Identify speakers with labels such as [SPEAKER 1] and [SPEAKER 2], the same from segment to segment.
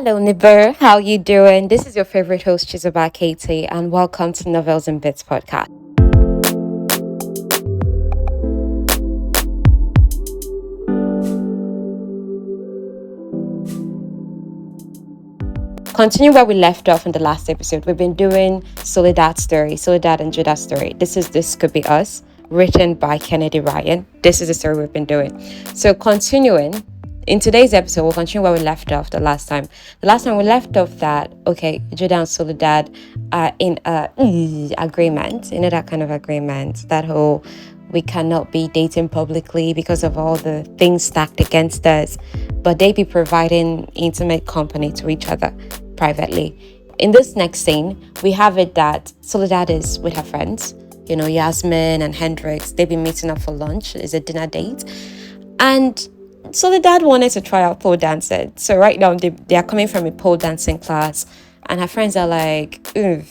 [SPEAKER 1] Hello, Nibber. How you doing? This is your favorite host, Chizoba Katie, and welcome to Novels and Bits podcast. Continue where we left off in the last episode. We've been doing Soledad's story, Soledad and Judah's story. This could be us, written by Kennedy Ryan. This is the story we've been doing. So continuing. In today's episode, we'll continue where we left off the last time. The last time we left off that, okay, Judah and Soledad are in a agreement. You know, that kind of agreement, that whole we cannot be dating publicly because of all the things stacked against us, but they be providing intimate company to each other privately. In this next scene, we have it that Soledad is with her friends, you know, Yasmin and Hendrix. They've been meeting up for lunch. It's a dinner date. And Soledad wanted to try out pole dancing. So right now they are coming from a pole dancing class, and her friends are like, ooh,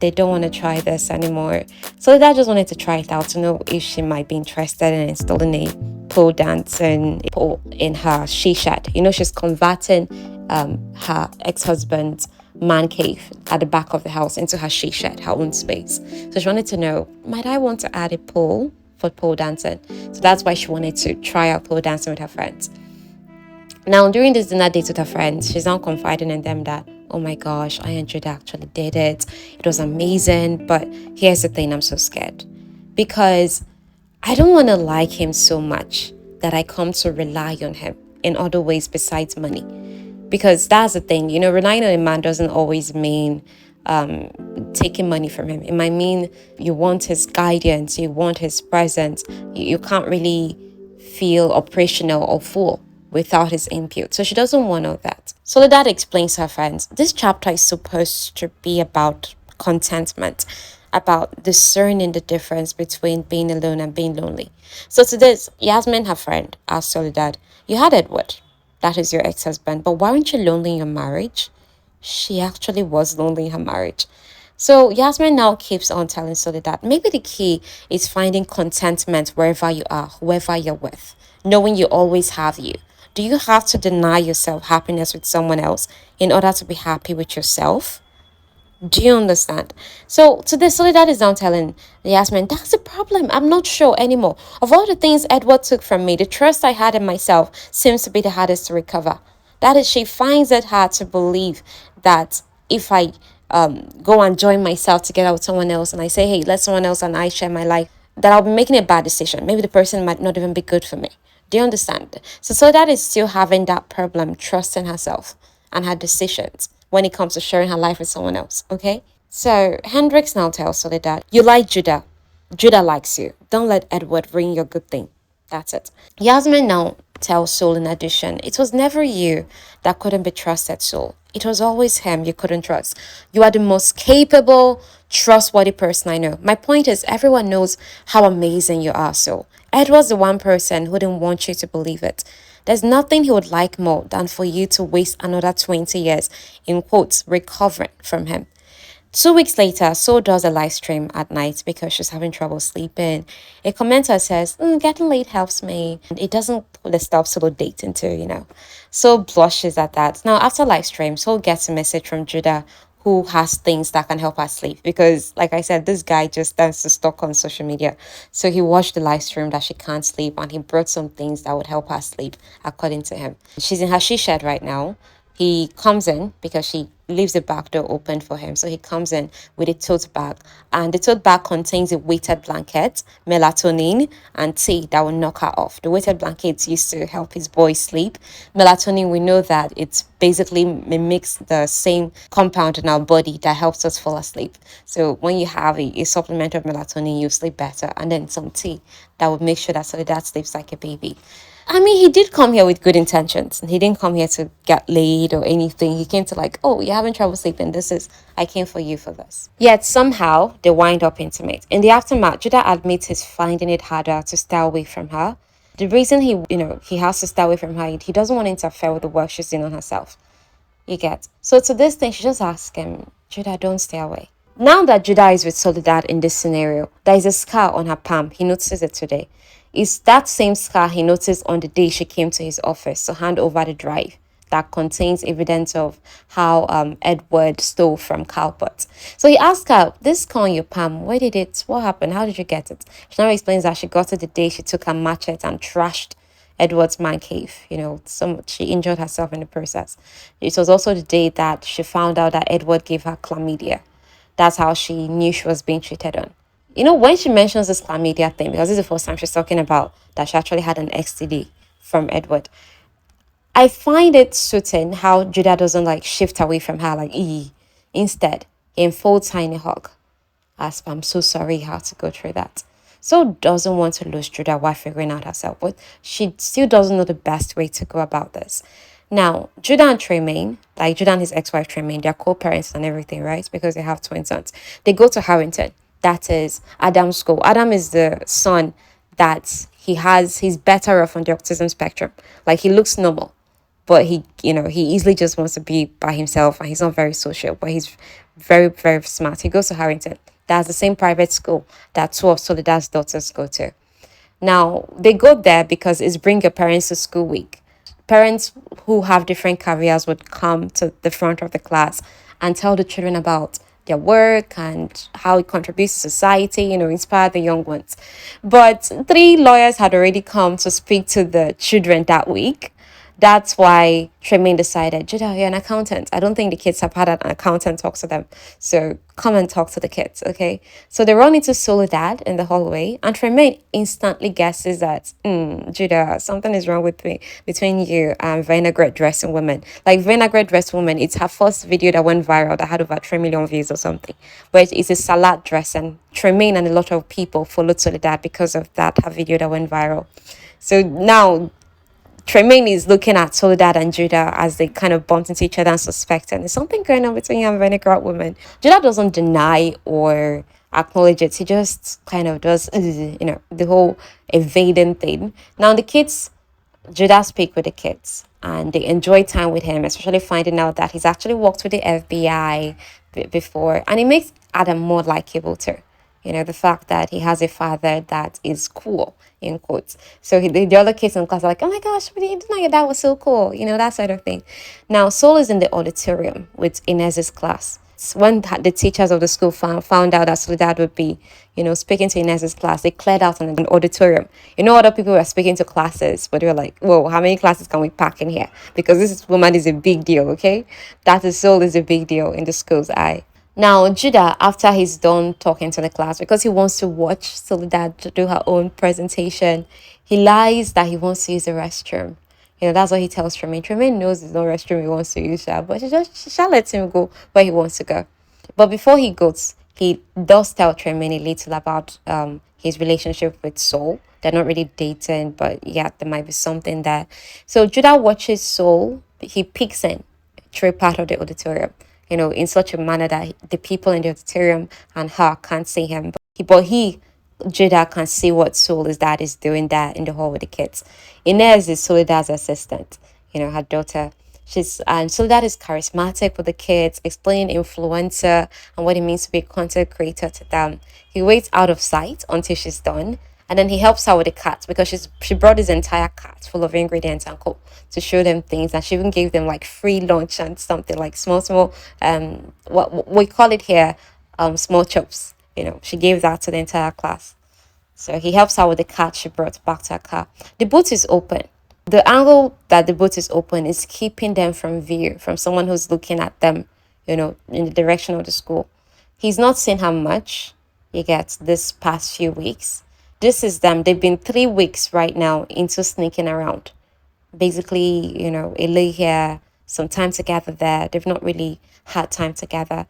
[SPEAKER 1] they don't want to try this anymore. Soledad just wanted to try it out to know if she might be interested in installing a pole dancing pole in her she-shed. You know, she's converting her ex-husband's man cave at the back of the house into her she-shed, her own space. So she wanted to know, might I want to add a pole for pole dancing? So that's why she wanted to try out pole dancing with her friends. Now, during this dinner date with her friends, she's now confiding in them that, oh my gosh, I and Judah actually did it. It was amazing. But here's the thing, I'm so scared. Because I don't want to like him so much that I come to rely on him in other ways besides money. Because that's the thing, you know, relying on a man doesn't always mean taking money from him. It might mean you want his guidance, you want his presence. You can't really feel operational or full without his input. So she doesn't want all that. Soledad explains to her friends, this chapter is supposed to be about contentment, about discerning the difference between being alone and being lonely. So to this, Yasmin, her friend, asked Soledad, you had Edward, that is your ex-husband, but weren't you lonely in your marriage? She actually was lonely in her marriage. So Yasmin now keeps on telling Soledad, maybe the key is finding contentment wherever you are, whoever you're with, knowing you always have you. Do you have to deny yourself happiness with someone else in order to be happy with yourself? Do you understand? So to this, Soledad is now telling Yasmin, that's the problem. I'm not sure anymore. Of all the things Edward took from me, the trust I had in myself seems to be the hardest to recover. That is, she finds it hard to believe that if I go and join myself together with someone else and I say, hey, let someone else and I share my life, that I'll be making a bad decision. Maybe the person might not even be good for me. Do you understand? So Soledad is still having that problem, trusting herself and her decisions when it comes to sharing her life with someone else, okay? So Hendrix now tells Soledad, you like Judah. Judah likes you. Don't let Edward ruin your good thing. That's it. Yasmin now tells Soul in addition, it was never you that couldn't be trusted, Soul. It was always him you couldn't trust. You are the most capable, trustworthy person I know. My point is, everyone knows how amazing you are, Soul. Edward's the one person who didn't want you to believe it. There's nothing he would like more than for you to waste another 20 years, in quotes, recovering from him. 2 weeks later, Soul does a live stream at night because she's having trouble sleeping. A commenter says, getting late helps me. And it doesn't put a stop Soul dating too, you know. Soul blushes at that. Now, after live stream, Soul gets a message from Judah, who has things that can help her sleep. Because, like I said, this guy just tends to stalk on social media. So he watched the live stream that she can't sleep, and he brought some things that would help her sleep, according to him. She's in her she-shed right now. He comes in because she leaves the back door open for him. So he comes in with a tote bag, and the tote bag contains a weighted blanket, melatonin, and tea that will knock her off. The weighted blankets used to help his boy sleep. Melatonin, we know that it's basically mimics the same compound in our body that helps us fall asleep. So when you have a supplement of melatonin, you sleep better. And then some tea that would make sure that Soledad sleeps like a baby. I mean, he did come here with good intentions. He didn't come here to get laid or anything. He came to like, oh, you're having trouble sleeping. I came for you for this. Yet somehow they wind up intimate. In the aftermath, Judah admits he's finding it harder to stay away from her. The reason he has to stay away from her, he doesn't want to interfere with the work she's doing on herself. You get? So to this thing, she just asks him, Judah, don't stay away. Now that Judah is with Soledad in this scenario, there is a scar on her palm. He notices it today. It's that same scar he noticed on the day she came to his office to hand over the drive that contains evidence of how Edward stole from Calpot. So he asked her, this car on your palm, where did it, what happened? How did you get it? She now explains that she got it the day she took her machete and trashed Edward's man cave. She injured herself in the process. It was also the day that she found out that Edward gave her chlamydia. That's how she knew she was being treated on. When she mentions this chlamydia thing, because this is the first time she's talking about that she actually had an STD from Edward, I find it suiting how Judah doesn't like shift away from her like, instead, he enfolds her in a hug. As I'm so sorry you had to go through that. So doesn't want to lose Judah while figuring out herself, but she still doesn't know the best way to go about this. Now, Judah and Tremaine, like Judah and his ex-wife Tremaine, they're co-parents and everything, right? Because they have twin sons. They go to Harrington. That is Adam's school. Adam is the son that he's better off on the autism spectrum. Like, he looks normal, but he easily just wants to be by himself, and he's not very social, but he's very, very smart. He goes to Harrington. That's the same private school that two of Soledad's daughters go to. Now, they go there because it's Bring Your Parents to School week. Parents who have different careers would come to the front of the class and tell the children about their work and how it contributes to society, inspire the young ones. But 3 lawyers had already come to speak to the children that week. That's why Tremaine decided, Judah, you're an accountant. I don't think the kids have had an accountant talk to them. So come and talk to the kids, okay? So they run into Soledad in the hallway, and Tremaine instantly guesses that, Judah, something is wrong with me between you and Vinaigrette Dressing Woman. Like, Vinaigrette Dressing Woman, it's her first video that went viral that had over 3 million views or something. But it's a salad dressing. Tremaine and a lot of people followed Soledad because of that, her video that went viral. So now Tremaine is looking at Soledad and Judah as they kind of bump into each other and suspect, and there's something going on between you and Vinaigrette Woman. Judah doesn't deny or acknowledge it. He just kind of does, the whole evading thing. Now the kids, Judah speak with the kids and they enjoy time with him, especially finding out that he's actually worked with the FBI before, and it makes Adam more likable too. The fact that he has a father that is cool, in quotes. So the other kids in class are like, oh my gosh, but you didn't know your dad was so cool, that sort of thing. Now, Sol is in the auditorium with Inez's class. When the teachers of the school found out that Soledad would be, speaking to Inez's class, they cleared out an auditorium. Other people were speaking to classes, but they were like, whoa, how many classes can we pack in here? Because this woman is a big deal, okay? That is Sol is a big deal in the school's eye. Now, Judah, after he's done talking to the class, because he wants to watch Soledad to do her own presentation, he lies that he wants to use the restroom. That's what he tells Tremaine. Tremaine knows there's no restroom he wants to use, but she shall let him go where he wants to go. But before he goes, he does tell Tremaine a little about his relationship with Sol. They're not really dating, but yeah, there might be something there. So Judah watches Sol. He peeks in through part of the auditorium, in such a manner that the people in the auditorium and her can't see him. But Judah, can see what Sol's dad is doing there in the hall with the kids. Inez is Soledad's assistant, her daughter. Soledad is charismatic with the kids, explaining influencer and what it means to be a content creator to them. He waits out of sight until she's done, and then he helps her with the cats because she brought his entire cart full of ingredients and to show them things, and she even gave them like free lunch and something like small what we call it here, small chops. She gave that to the entire class. So he helps her with the cart she brought back to her car. The boot is open. The angle that the boot is open is keeping them from view, from someone who's looking at them, in the direction of the school. He's not seen her much, you get, this past few weeks. This is them. They've been 3 weeks right now into sneaking around. Basically, a lay here, some time together there. They've not really had time together.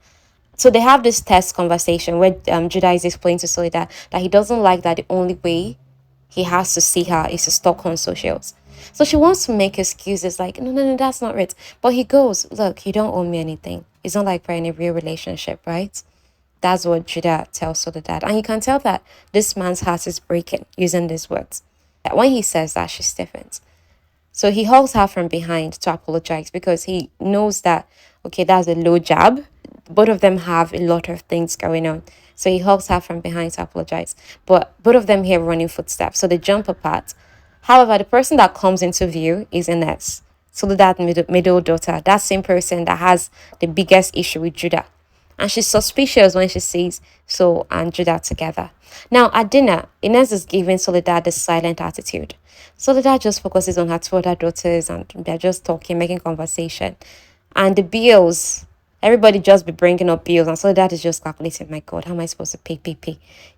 [SPEAKER 1] So they have this test conversation where Judah is explaining to Soledad that he doesn't like that the only way he has to see her is to stalk her on socials. So she wants to make excuses like, no, that's not right. But he goes, look, you don't owe me anything. It's not like we're in a real relationship, right? That's what Judah tells Soledad. And you can tell that this man's heart is breaking using these words. When he says that, she stiffens. So he hugs her from behind to apologize because he knows that, okay, that's a low jab. Both of them have a lot of things going on. So he hugs her from behind to apologize. But both of them hear running footsteps. So they jump apart. However, the person that comes into view is Inez. Soledad middle daughter, that same person that has the biggest issue with Judah. And she's suspicious when she sees Sol and Judah together. Now, at dinner, Inez is giving Soledad the silent attitude. Soledad just focuses on her two other daughters and they're just talking, making conversation. And the bills, everybody just be bringing up bills. And Soledad is just calculating, my God, how am I supposed to pay?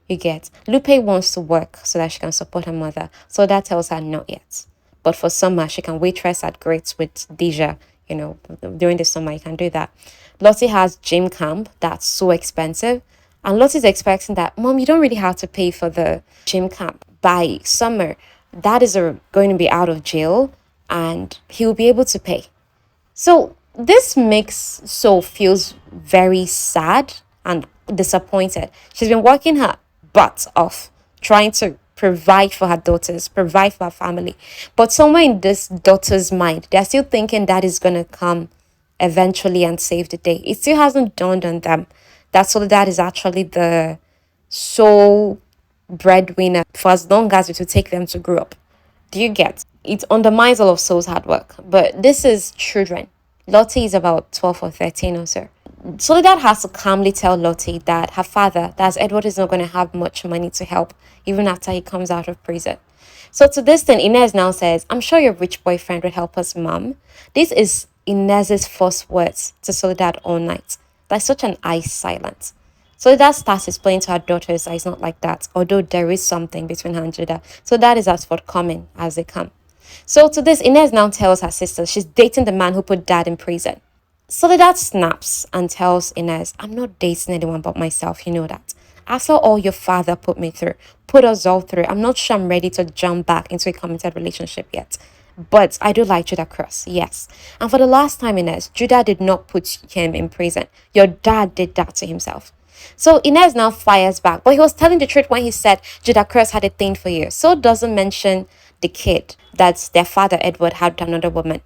[SPEAKER 1] You get. Lupe wants to work so that she can support her mother. Soledad tells her not yet. But for summer, she can waitress at Greats with Deja. During the summer, you can do that. Lottie has gym camp that's so expensive. And Lottie's expecting that, Mom, you don't really have to pay for the gym camp. By summer, Dad is going to be out of jail and he'll be able to pay. So this makes Sol feels very sad and disappointed. She's been working her butt off, trying to provide for her daughters, provide for her family. But somewhere in this daughter's mind, they're still thinking that is going to come eventually and save the day. It still hasn't dawned on them that Soledad is actually the sole breadwinner for as long as it will take them to grow up. Do you get? It undermines all of Sol's hard work. But this is children. Lottie is about 12 or 13 or so. Soledad has to calmly tell Lottie that her father, that Edward, is not going to have much money to help even after he comes out of prison. So to this thing, Inez now says, I'm sure your rich boyfriend would help us, Mom. This is Inez's first words to Soledad all night. Like such an ice silence. Soledad starts explaining to her daughters that it's not like that, although there is something between her and Judah. So that is as forthcoming as they come. So to this, Inez now tells her sister she's dating the man who put Dad in prison. Soledad snaps and tells Inez, I'm not dating anyone but myself, you know that. After all your father put me through, put us all through, I'm not sure I'm ready to jump back into a committed relationship yet. But I do like Judah Cross, yes. And for the last time, Inez, Judah did not put him in prison. Your dad did that to himself. So Inez now fires back. But he was telling the truth when he said Judah Cross had a thing for you. So doesn't mention the kid that their father, Edward, had another woman.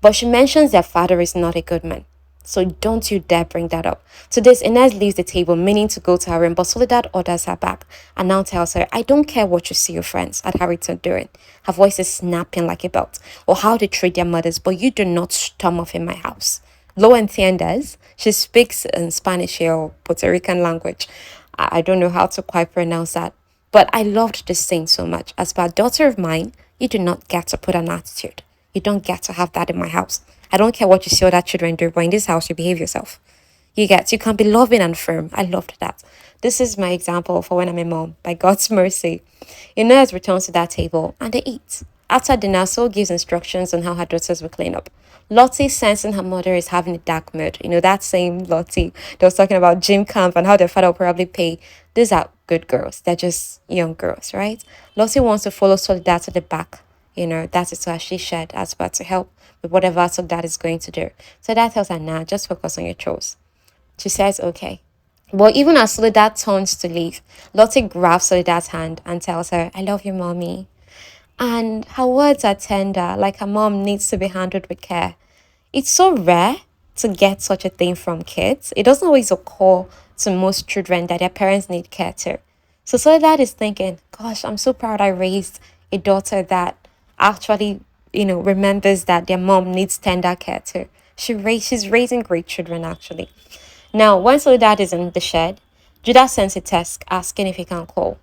[SPEAKER 1] But she mentions their father is not a good man. So don't you dare bring that up. To this, Inez leaves the table, meaning to go to her room, but Soledad orders her back and now tells her, I don't care what you see your friends at Harrington doing. Her voice is snapping like a belt, or how they treat their mothers, but you do not storm off in my house. Lo entiendes? She speaks in Spanish or Puerto Rican language. I don't know how to quite pronounce that. But I loved this scene so much. As for a daughter of mine, you do not get to put an attitude. You don't get to have that in my house. I don't care what you see other children do, but in this house, you behave yourself. You can be loving and firm. I loved that. This is my example for when I'm a mom, by God's mercy. Inez returns to that table and they eat. After dinner, Sol gives instructions on how her daughters will clean up. Lottie, sensing her mother is having a dark mood. That same Lottie that was talking about gym camp and how their father will probably pay. These are good girls. They're just young girls, right? Lottie wants to follow Soledad to the back. That is what she shared as well to help with whatever Soledad is going to do. So that tells her, nah, just focus on your chores. She says, okay. But even as Soledad turns to leave, Lottie grabs Soledad's hand and tells her, I love you, mommy. And her words are tender, like her mom needs to be handled with care. It's so rare to get such a thing from kids. It doesn't always occur to most children that their parents need care too. So Soledad is thinking, gosh, I'm so proud I raised a daughter that actually, remembers that their mom needs tender care too. She's raising great children, actually. Now, when Soledad is in the shed, Judah sends a text asking if he can call.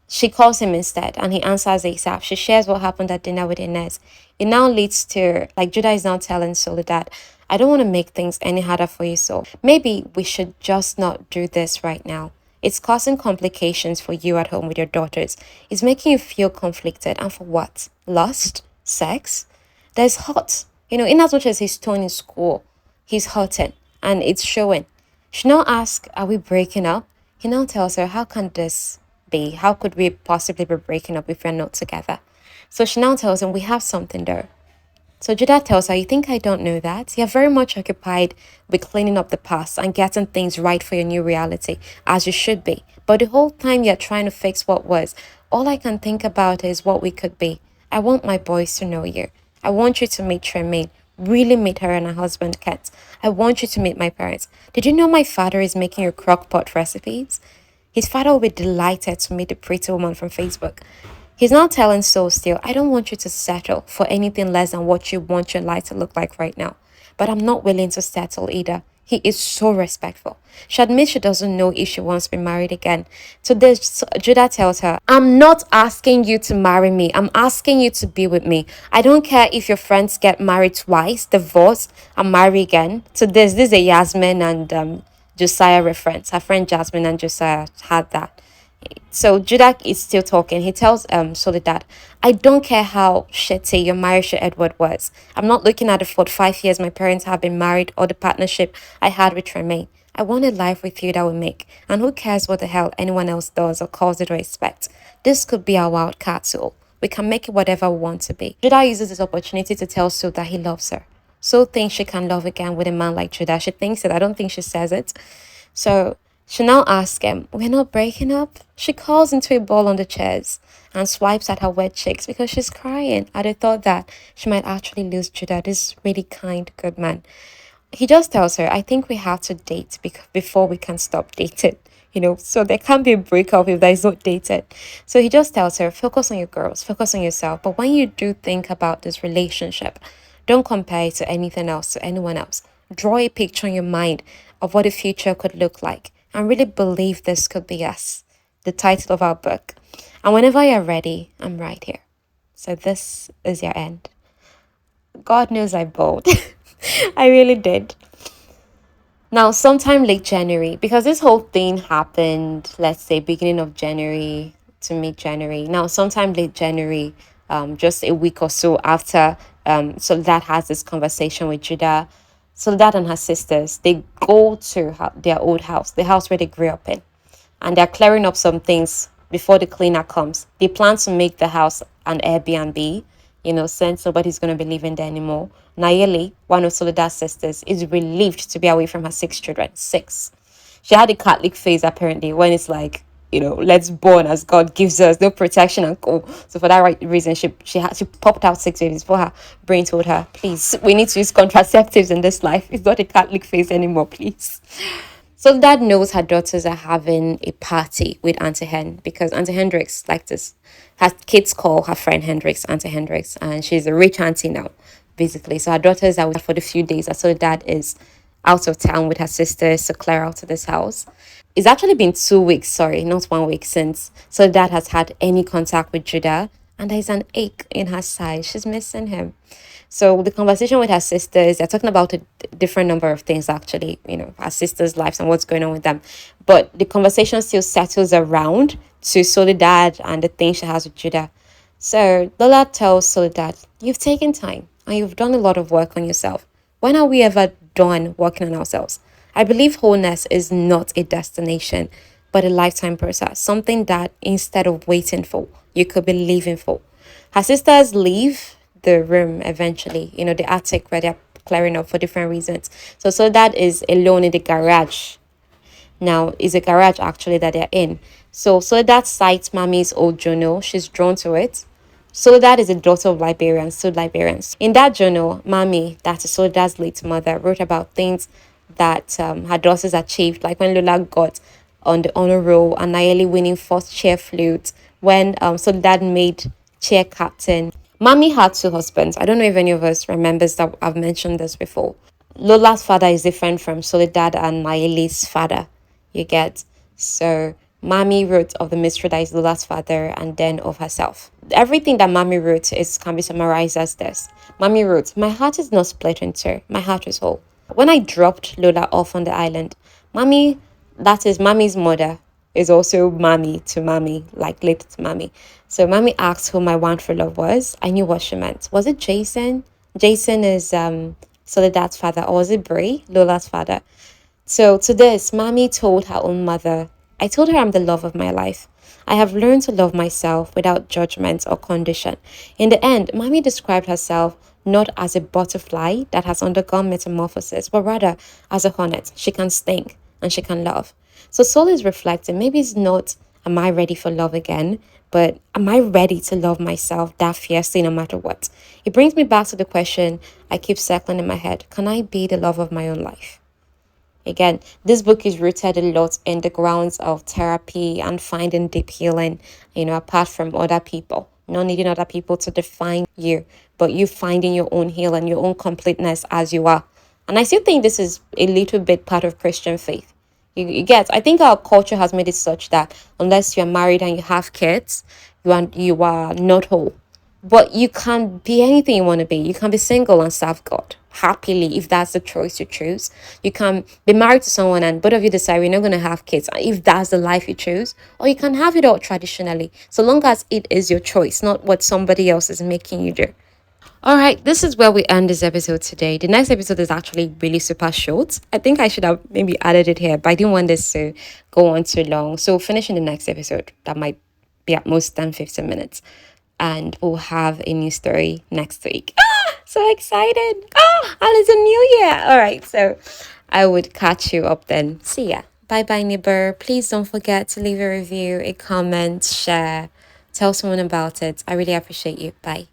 [SPEAKER 1] She calls him instead, and he answers ASAP. She shares what happened at dinner with Inez. It now leads to, Judah is now telling Soledad, I don't want to make things any harder for you, so maybe we should just not do this right now. It's causing complications for you at home with your daughters. It's making you feel conflicted. And for what? Lust? Sex? There's hurt. In as much as he's torn in school, he's hurting. And it's showing. She now asks, are we breaking up? He now tells her, how can this be? How could we possibly be breaking up if we're not together? So she now tells him, we have something there. So Judah tells her, you think I don't know that? You're very much occupied with cleaning up the past and getting things right for your new reality, as you should be. But the whole time you're trying to fix what was, all I can think about is what we could be. I want my boys to know you. I want you to meet Tremaine. Really meet her and her husband, Kent. I want you to meet my parents. Did you know my father is making your crock pot recipes? His father will be delighted to meet the pretty woman from Facebook. He's not telling Soul still, I don't want you to settle for anything less than what you want your life to look like right now. But I'm not willing to settle either. He is so respectful. She admits she doesn't know if she wants to be married again. So this, Judah tells her, I'm not asking you to marry me. I'm asking you to be with me. I don't care if your friends get married twice, divorce, and marry again. So this is a Yasmin and Josiah reference. Her friend Jasmine and Josiah had that. So Judah is still talking. He tells Soledad, I don't care how shitty your marriage to Edward was. I'm not looking at the 45 years my parents have been married or the partnership I had with Tremaine. I want a life with you that will make. And who cares what the hell anyone else does or calls it or expects? This could be our wild card soul. We can make it whatever we want to be. Judah uses this opportunity to tell Sue that he loves her. Sue thinks she can love again with a man like Judah. She thinks it. I don't think she says it. So she now asks him, we're not breaking up? She calls into a ball on the chairs and swipes at her wet cheeks because she's crying at the thought that she might actually lose Judah, this really kind, good man. He just tells her, I think we have to date before we can stop dating. So there can't be a breakup if there is no dating. So he just tells her, focus on your girls, focus on yourself. But when you do think about this relationship, don't compare it to anything else, to anyone else. Draw a picture in your mind of what the future could look like and really believe this could be us, the title of our book. And whenever you're ready, I'm right here. So this is your end. God knows I bawled. I really did. Now, sometime late January, because this whole thing happened, let's say beginning of January to mid-January. Now, sometime late January, just a week or so after Soledad has this conversation with Judah, Soledad and her sisters, they go to their old house, the house where they grew up in, and they're clearing up some things before the cleaner comes. They plan to make the house an Airbnb, since nobody's going to be living there anymore. Nayeli, one of Soledad's sisters, is relieved to be away from her 6 children. 6. She had a Catholic phase apparently when it's like, let's born as God gives us, no protection and co. So for that reason, she popped out 6 babies before her brain told her, please, we need to use contraceptives in this life. It's not a Catholic phase anymore, please. So Dad knows her daughters are having a party with Auntie Hen because Auntie Hendrix, like this, her kids call her friend Hendrix Auntie Hendrix, and she's a rich auntie now, basically. So her daughters are with her for the few days. So Dad is out of town with her sisters to clear out to this house. It's actually been 2 weeks, sorry, not 1 week since Soledad has had any contact with Judah, and there's an ache in her side. She's missing him. So the conversation with her sisters, they're talking about a different number of things actually, her sisters' lives and what's going on with them. But the conversation still settles around to Soledad and the thing she has with Judah. So Lola tells Soledad, you've taken time and you've done a lot of work on yourself. When are we ever done working on ourselves? I believe wholeness is not a destination, but a lifetime process. Something that instead of waiting for, you could be living for. Her sisters leave the room eventually, the attic where they're clearing up for different reasons. So Soledad is alone in the garage. Now, is a garage actually that they're in. So Soledad cites Mommy's old journal. She's drawn to it. Soledad is a daughter of librarians, so librarians. In that journal, Mommy, that is Soledad's late mother, wrote about things that her daughters achieved, like when Lola got on the honor roll and Nayeli winning first chair flute, when Soledad made chair captain. Mommy had 2 husbands. I don't know if any of us remembers that I've mentioned this before. Lola's father is different from Soledad and Nayeli's father, you get. So Mommy wrote of the mystery that is Lola's father and then of herself. Everything that Mommy wrote can be summarized as this. Mommy wrote, my heart is not split in two. My heart is whole. When I dropped Lola off on the island, Mommy, that is Mommy's mother, is also Mommy to Mommy, like late to Mommy. So Mommy asked who my one for love was. I knew what she meant. Was it Jason? Jason is Soledad's father, or was it Bray, Lola's father? So to this, Mommy told her own mother, I told her I'm the love of my life. I have learned to love myself without judgment or condition. In the end, Mommy described herself not as a butterfly that has undergone metamorphosis, but rather as a hornet. She can sting and she can love. So Soul is reflecting, maybe it's not, am I ready for love again? But am I ready to love myself that fiercely no matter what? It brings me back to the question I keep circling in my head. Can I be the love of my own life? Again, this book is rooted a lot in the grounds of therapy and finding deep healing, apart from other people, not needing other people to define you, but you finding your own healing, your own completeness as you are. And I still think this is a little bit part of Christian faith. You get, I think our culture has made it such that unless you're married and you have kids, you are not whole. But you can be anything you want to be. You can be single and serve God happily if that's the choice you choose. You can be married to someone and both of you decide you're not going to have kids if that's the life you choose. Or you can have it all traditionally, so long as it is your choice, not what somebody else is making you do. All right, this is where we end this episode today. The next episode is actually really super short. I think I should have maybe added it here, but I didn't want this to go on too long. So finishing the next episode, that might be at most 10-15 minutes. And we'll have a new story next week. So excited. And it's a new year. All right, so I would catch you up then. See ya. Bye bye, neighbor. Please don't forget to leave a review, a comment, share, tell someone about it. I really appreciate you. Bye.